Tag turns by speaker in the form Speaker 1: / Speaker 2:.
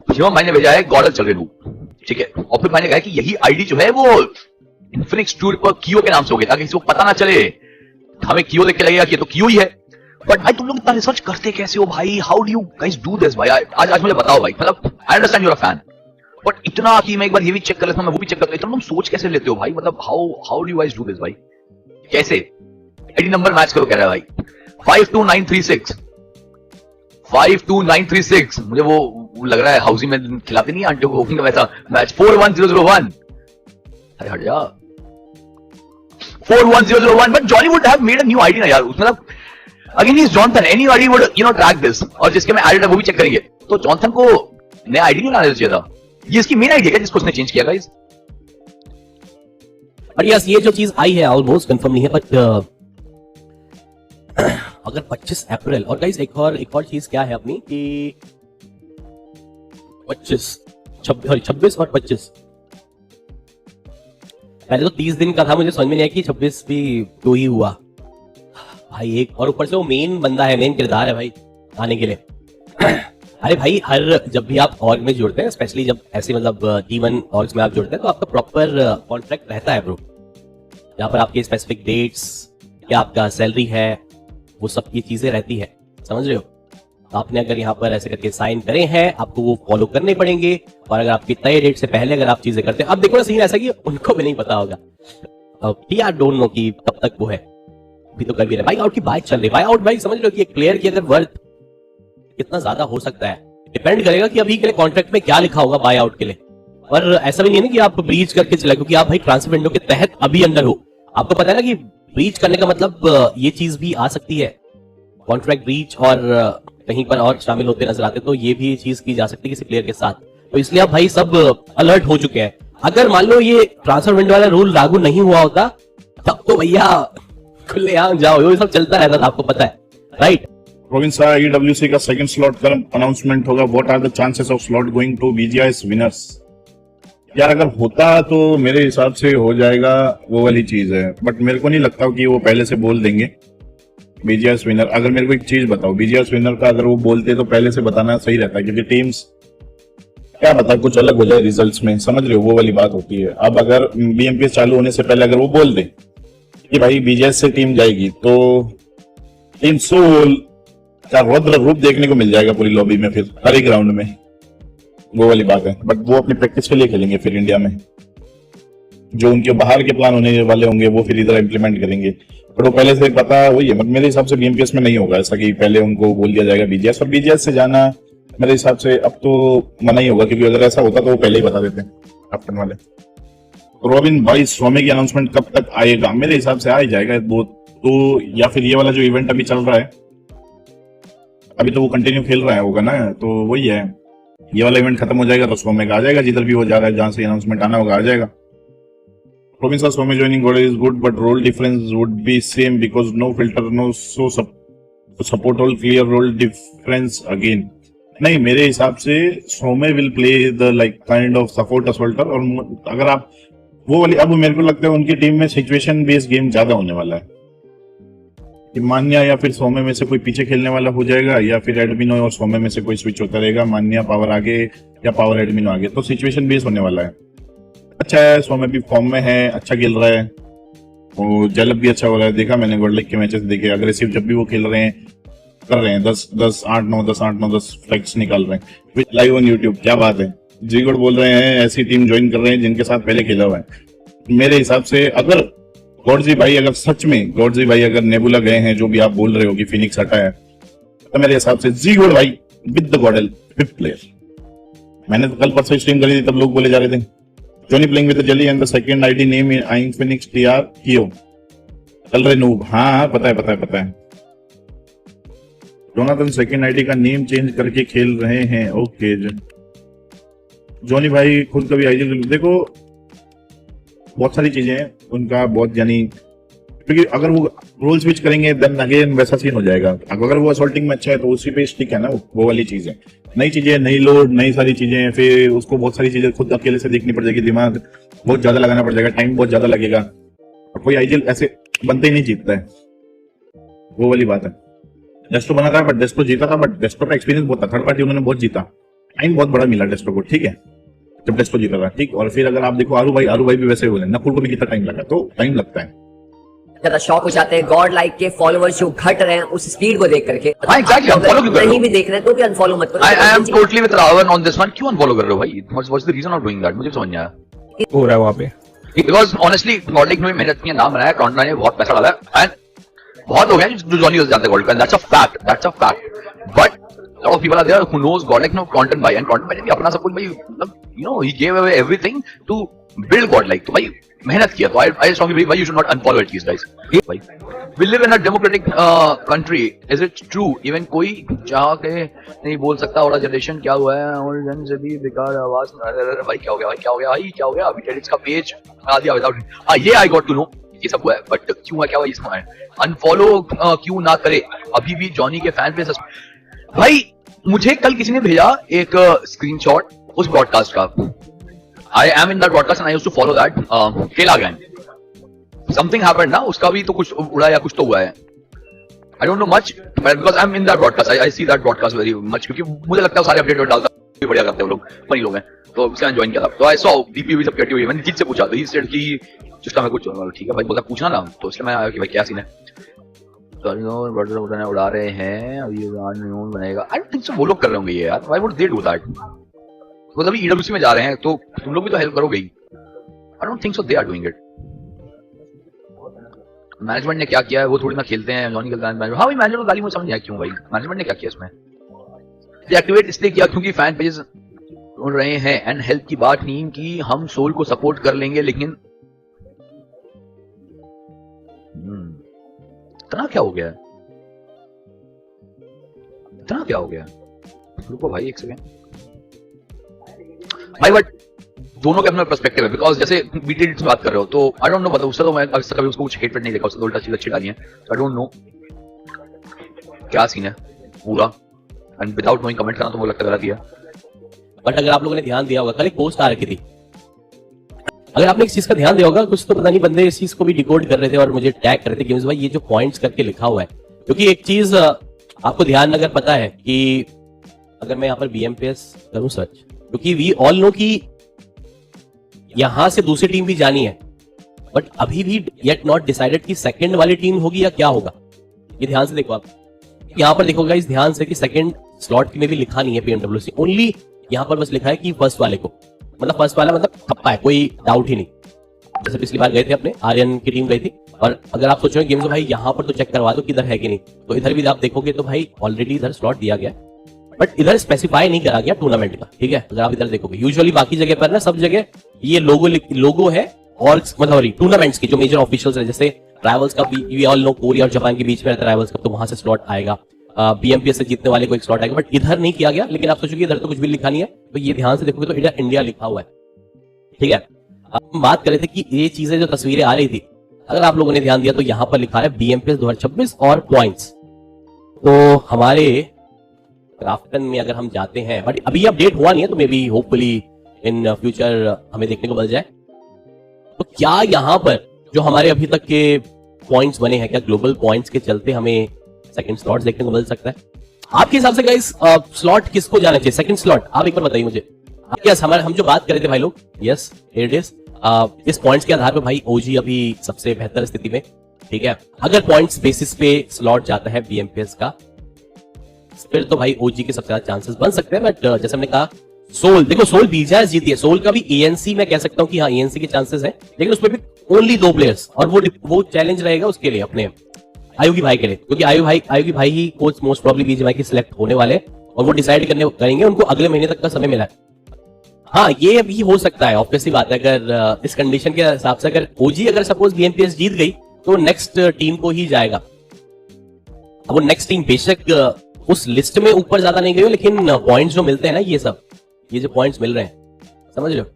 Speaker 1: शिवम भाई ने भेजा है गॉडल चल रहे, ठीक है, और फिर मैंने कहा कि यही आईडी जो है वो इन्फिनिक्स टूर पर कियो के नाम से हो गया, ताकि किसी को पता ना चले, हमें कियो देख के लगेगा कि ये तो कियो ही है। बट भाई तुम लोग इतना रिसर्च करते कैसे हो भाई? How do you guys do this भाई? आज मुझे बताओ भाई, मतलब I understand you are a fan, but इतना कि मैं एक बार ये भी चेक कर लेता हूं, मैं वो भी चेक कर लेता हूं, तुम सोच कैसे लेते हो भाई? मतलब how do you guys do this भाई? कैसे? आईडी नंबर मैच करो कह रहा है भाई, 52936 52936। मुझे वो लग रहा है हाउसी में खिलाते नहीं आंटियों को का वैसा मैच। 41001, अरे हट जा, 41001। But Johnny would have made a new ID ना यार, उसमें again is Jonathan, anybody would track this, और जिसके मैं एडिट है वो भी चेक करेंगे, तो जॉनथन को नया आईडी नहीं लाना चाहिए था। ये इसकी मेन आईडी है जिसको उसने चेंज किया गाइस।
Speaker 2: बट यस, ये जो चीज आई है ऑलमोस्ट कंफर्म नहीं है, बट अगर 25 अप्रैल, और गाइस एक और चीज क्या है अपनी कि 26 और 25, पहले तो 30 दिन का था, मुझे समझ में नहीं आया कि 26 भी क्यों ही हुआ भाई। एक और ऊपर से वो मेन बंदा है, मेन किरदार है भाई आने के लिए। अरे भाई, जब भी आप ऑर्ग में जुड़ते हैं, स्पेशली जब ऐसे मतलब T1 ऑर्ग्स में आप जुड़ते हैं, तो आपका प्रॉपर कॉन्ट्रैक्ट रहता है ब्रो, जहाँ पर आपके स्पेसिफिक डेट्स, क्या आपका सैलरी है, वो सब ये चीजें रहती है, समझ रहे हो? आपने अगर यहाँ पर ऐसे करके साइन करे हैं, आपको वो फॉलो करने पड़ेंगे, और अगर आपकी तय डेट से पहले अगर आप चीजें करते हैं, अब देखो ना सीन ऐसा कि उनको भी नहीं पता होगा, आई डोंट नो कि कब तक वो है, अभी तो कर भी रहे। बाई आउट की बात चल रही, बाई आउट भाई समझ लो कि एक प्लेयर की अगर वर्थ कितना ज्यादा हो सकता है, डिपेंड करेगा कि अभी के लिए कॉन्ट्रैक्ट में क्या लिखा होगा बाय आउट के लिए। और ऐसा भी नहीं है ना कि आप ब्रीच करके चले, क्योंकि आप भाई ट्रांसफर विंडो के तहत अभी अंदर हो, आपको पता है ना कि ब्रीच करने का मतलब ये चीज भी आ सकती है, कॉन्ट्रैक्ट ब्रीच, और कहीं पर और शामिल होते नजर आते, तो ये भी चीज की जा सकती है किसी प्लेयर के साथ। तो इसलिए आप भाई सब अलर्ट हो चुके हैं। अगर मान लो ये ट्रांसफर विंडो वाला रूल लागू नहीं हुआ होता, तब तो भैया खुलेआम जाओ, ये सब चलता रहता था, आपको पता है, राइट?
Speaker 3: रोबिन सर, ईडब्ल्यूसी का सेकंड स्लॉट का अनाउंसमेंट होगा, what are the chances of slot going to BGIS winners? यार अगर होता तो मेरे हिसाब से हो जाएगा, वो वाली चीज है, बट मेरे को नहीं लगता कि वो पहले से बोल देंगे बीजीआईएस विनर। अगर मेरे को एक चीज बताओ, बीजीआईएस विनर का अगर वो बोलते तो पहले से बताना सही रहता है, क्योंकि टीम्स क्या पता कुछ अलग हो जाए रिजल्ट्स में, समझ रहे हो? वो वाली बात होती है। अब अगर बीएमपीएस चालू होने से पहले अगर वो बोल दे कि भाई बीजीआईएस से टीम जाएगी, तो टीम सोल का रौद्र रूप देखने को मिल जाएगा पूरी लॉबी में, फिर हर एक ग्राउंड में, वो वाली बात है। बट वो अपनी प्रैक्टिस के लिए खेलेंगे फिर इंडिया में, जो उनके बाहर के प्लान होने वाले होंगे वो फिर इधर इंप्लीमेंट करेंगे, बट वो पहले से पता वही है। मेरे हिसाब से बीएमपीएस में नहीं होगा ऐसा कि पहले उनको बोल दिया जाएगा बीजीएस, और बीजीएस से जाना मेरे हिसाब से अब तो मना ही होगा, क्योंकि अगर ऐसा होता तो वो पहले ही बता देते कैप्टन वाले। रॉबिन भाई, स्वामी की अनाउंसमेंट कब तक आएगा? मेरे हिसाब से आ ही जाएगा वो तो, या फिर ये वाला जो इवेंट अभी चल रहा है, अभी तो वो कंटिन्यू खेल रहा है होगा ना, तो वही है, ये वाला इवेंट खत्म हो जाएगा तो स्वामी का आ जाएगा, जिधर भी हो जा रहा है, जहां से अनाउंसमेंट आना होगा आ जाएगा। Robin sir, Swami joining God is good, but role difference would be same because no filter, no support all clear role difference again. नहीं, मेरे हिसाब से Swami will play the like kind of support assaulter, और अगर आप वो वाली, अब मेरे को लगता है उनकी टीम में सिचुएशन बेस्ड गेम ज्यादा होने वाला है, कि मान्या या फिर Swami में से कोई पीछे खेलने वाला हो जाएगा, या फिर एडमिनो और Swami में से कोई स्विच होता रहेगा, मान्या पावर आगे या पावर एडमिनो आगे, तो सिचुएशन बेस्ड होने वाला है। अच्छा है, Swami भी फॉर्म में है, अच्छा खेल रहा है, वो जलब भी अच्छा हो रहा है, देखा मैंने वर्ल्ड लीग के मैचेस देखे, अग्रेसिव जब भी वो खेल रहे हैं, कर रहे हैं, 10-8-9 फ्लैग्स निकाल रहे हैं लाइव ऑन यूट्यूब, क्या बात है। जी गुड बोल रहे हैं ऐसी टीम ज्वाइन कर रहे हैं जिनके साथ पहले खेला हुआ है। मेरे हिसाब से अगर गॉडजी भाई, अगर सच में गॉडजी भाई अगर नेबुला गए हैं, जो भी आप बोल रहे हो कि फिनिक्स हटा है, तो मेरे हिसाब से जी गुड भाई विद द गॉडल 5th प्लेयर। मैंने तो कल परसों स्ट्रीम करी थी, तब लोग बोले जा रहे थे Johnny playing with the jelly and the second ID name is Aing Phoenix TR Kyo. चल रहे नूब, हाँ पता है। जोनाथन सेकंड आईडी का नेम चेंज करके खेल रहे हैं, ओके। जॉनी भाई खुद का भी आईडी देखो, बहुत सारी चीजें हैं उनका, बहुत यानी, क्योंकि अगर वो रोल स्विच करेंगे देन अगेन वैसा सीन हो जाएगा। अगर वो असॉल्टिंग में अच्छा है तो उसी पे स्टिक है ना, वो वाली चीजें, नई चीजें, नई लोड, नई सारी चीजें, फिर उसको बहुत सारी चीजें खुद अकेले से देखनी पड़ जाएगी, दिमाग बहुत ज्यादा लगाना पड़ जाएगा, टाइम बहुत ज्यादा लगेगा, और कोई आईजीएल ऐसे बनते ही नहीं जीतता है, वो वाली बात है। डेस्टो बना था, बट डेस्टो जीता था, बट डेस्टो का एक्सपीरियंस बहुत था, थर्ड पार्टी उन्होंने बहुत जीता, टाइम बहुत बड़ा मिला डेस्टो को, ठीक है, जब डेस्टो जीता था, ठीक। और फिर अगर आप देखो आरू भाई भी वैसे बोले, नकुल को भी कितना टाइम लगा, तो टाइम लगता है।
Speaker 4: ज्यादा शॉक हो जाते हैं गॉड लाइक के फॉलोअर्स जो घट रहे हैं उस स्पीड को देख करके।
Speaker 1: हाँ, exactly, unfollow क्यों कर रहे हो?
Speaker 4: नहीं भी देख रहे हैं तो भी अनफॉलो मत करो।
Speaker 1: I am totally with Ravan on this one. क्यों अनफॉलो कर रहे हो भाई? What's the reason of doing that? मुझे समझ नहीं आया।
Speaker 5: हो रहा है वहाँ पे।
Speaker 1: Because honestly, गॉडलाइक ने मेहनत की, नाम बनाया, कॉन्टना ने बहुत पैसा डाला है, and बहुत लोग हैं जो जॉनी जानते हैं Godlike, and that's a fact. But lot of people are there who knows Godlike know content भाई, and content भाई ने भी अपना सब कुछ भाई, मतलब you know, he gave away everything to build Godlike, तो भाई मेहनत किया, तो I strongly believe why you should not unfollow it, guys. भाई we live in a democratic country, is it true? Even कोई चाह के नहीं बोल सकता और जनरेशन क्या हुआ है, और जन से भी बेकार आवाज, भाई क्या हो गया अभी टेडिक्स का पेज आ दिया विदाउट, हाँ ये आई गॉट टू नो, ये सब हुआ है, बट क्यों हुआ, क्या हुआ इसका अनफॉलो क्यों ना करे, अभी भी जॉनी के फैन पे भाई। मुझे कल किसी ने भेजा एक स्क्रीनशॉट उस ब्रॉडकास्ट का, I am in that broadcast and I used to follow that केला गैंग, समथिंग हैपेंड ना, उसका भी तो कुछ उड़ा या कुछ तो हुआ है, I don't know much, but because I am in that broadcast, I see that broadcast very much, क्योंकि मुझे लगता है सारे अपडेट डालता है, बढ़िया करते हैं वो लोग, फनी लोग हैं, तो उसका ज्वाइन किया था, तो आई सॉ डीपी भी सब कटी हुई है, मैंने जीत से पूछा, तो ही सेड कि सिस्टम में कुछ, ठीक है भाई, बोला पूछना ना, तो इसलिए मैं आया कि भाई क्या सीन है, तो उड़ा रहे हैं, अब ये न्यून बनेगा, आई डोंट थिंक सो वो लोग कर रहे होंगे ये यार, why would they do that, वो अभी ईडब्ल्यूसी में जा रहे हैं, तो तुम लोग भी तो हेल्प करोगे ही, I don't think so they are doing it. Management ने क्या किया है, वो थोड़ी ना खेलते हैं, जॉनी खेलता है, हाँ भाई मैनेजमेंट को गाली मुझे समझ नहीं आया क्यों भाई, मैनेजमेंट ने क्या किया इसमें, डीएक्टिवेट इसलिए किया क्योंकि फैन पेजेस उड़ रहे हैं, एंड हेल्प की बात नहीं की, हम सोल को सपोर्ट कर लेंगे, लेकिन इतना क्या हो गया, रुको भाई एक सेकंड भाई, बट दोनों के अपना पर्सपेक्टिव है, बिकॉज जैसे बीटीडी से बात कर रहे हो, तो आई डोंट नो, मतलब उससे तो मैं अभी तक कभी उसको कुछ हेटमेट नहीं देखा, उससे उल्टा चीज अच्छी डाली है, आई डोंट नो क्या सीन है पूरा, एंड विदाउट नोइंग कमेंट करना तो मुझे लगता है गलत ही है।
Speaker 2: बट अगर आप लोगों ने ध्यान दिया होगा, कल एक पोस्ट आ रखी थी, अगर आपने इस चीज का ध्यान दिया होगा, कुछ तो पता नहीं बंदे इस चीज को भी डिकोड कर रहे थे और मुझे टैग कर रहे थे कि भाई ये जो पॉइंट्स करके लिखा हुआ है, क्योंकि एक चीज आपको ध्यान अगर पता है कि अगर मैं यहाँ पर BMPS करूं सर्च, क्योंकि वी ऑल नो कि यहां से दूसरी टीम भी जानी है, बट अभी भी येट नॉट डिसाइडेड कि सेकंड वाली टीम होगी या क्या होगा, ये ध्यान से देखो आप, यहाँ पर देखो गाइस ध्यान से कि सेकंड स्लॉट में भी लिखा नहीं है PMWC, ओनली यहाँ पर बस लिखा है कि फर्स्ट वाले को, मतलब फर्स्ट वाला मतलब थप्पा है, कोई डाउट ही नहीं, जैसे पिछली बार गए थे अपने आर्यन की टीम गई थी, और अगर आप सोचो गेम्स भाई यहाँ पर तो चेक करवा दो किधर है कि नहीं, तो इधर भी आप देखोगे तो भाई ऑलरेडी इधर स्लॉट दिया गया, बट इधर स्पेसिफाई नहीं करा गया टूर्नामेंट का, ठीक है, अगर आप इधर देखोगे यूजुअली बाकी जगह पर ना सब जगह ये लोगो है, और मतलब टूर्नामेंट्स की जो मेजर ऑफिशियल्स है, जैसे ट्रैवल्स का वी ऑल नो कोरिया और जापान के बीच में रहता है ट्रैवल्स का, तो वहां से स्लॉट आएगा, BMPS से जीतने वाले को एक स्लॉट आएगा, बट इधर नहीं किया गया, लेकिन आप सोचोगे इधर तो कुछ भी लिखा नहीं है, तो ये ध्यान से देखोगे तो इधर इंडिया लिखा हुआ है, ठीक है। हम बात कर रहे थे कि ये चीजें जो तस्वीरें आ रही थी, अगर आप लोगों ने ध्यान दिया तो यहाँ पर लिखा है BMPS 2026 और पॉइंट्स, तो हमारे क्राफ्टन में अगर हम जाते हैं, बट अभी अपडेट हुआ नहीं है, तो may be hopefully in future हमें देखने को मिल जाए, तो क्या यहाँ पर जो हमारे अभी तक के पॉइंट्स बने हैं, क्या ग्लोबल पॉइंट्स के चलते हमें सेकंड स्लॉट देखने को मिल सकता है? आपके हिसाब से गाइस स्लॉट किसको जाना चाहिए, सेकंड स्लॉट? आप एक बार बताइए मुझे। यस, हमारे हम जो बात कर रहे थे भाई लोग, यस इट इज इस पॉइंट्स के आधार पर भाई ओजी अभी सबसे बेहतर स्थिति में, ठीक है। अगर पॉइंट्स बेसिस पे स्लॉट जाता है BMPS का, फिर तो भाई ओजी के सबसे ज्यादा चांसेस बन सकते हैं, बट जैसे हमने कहा सोल, देखो सोल BGS जीती है, सोल का भी ANC मैं कह सकता हूँ कि हाँ ANC के चांसेस हैं, लेकिन उसमें भी ओनली 2 प्लेयर्स, और वो चैलेंज रहेगा उसके लिए अपने आयुगी भाई के लिए, क्योंकि आयुगी भाई ही कोच मोस्ट प्रोबब्ली BGMI की सिलेक्ट होने वाले, और वो डिसाइड करेंगे, उनको अगले महीने तक का समय मिला है। हाँ ये भी हो सकता है, ऑब्वियसली बात है, अगर इस कंडीशन के हिसाब से अगर ओजी अगर सपोज BMPS जीत गई तो नेक्स्ट टीम को ही जाएगा। अब वो नेक्स्ट टीम बेशक उस लिस्ट में ऊपर ज्यादा नहीं गई हो, लेकिन पॉइंट्स जो मिलते हैं ना, ये जो पॉइंट्स मिल रहे हैं, समझ रहे हो,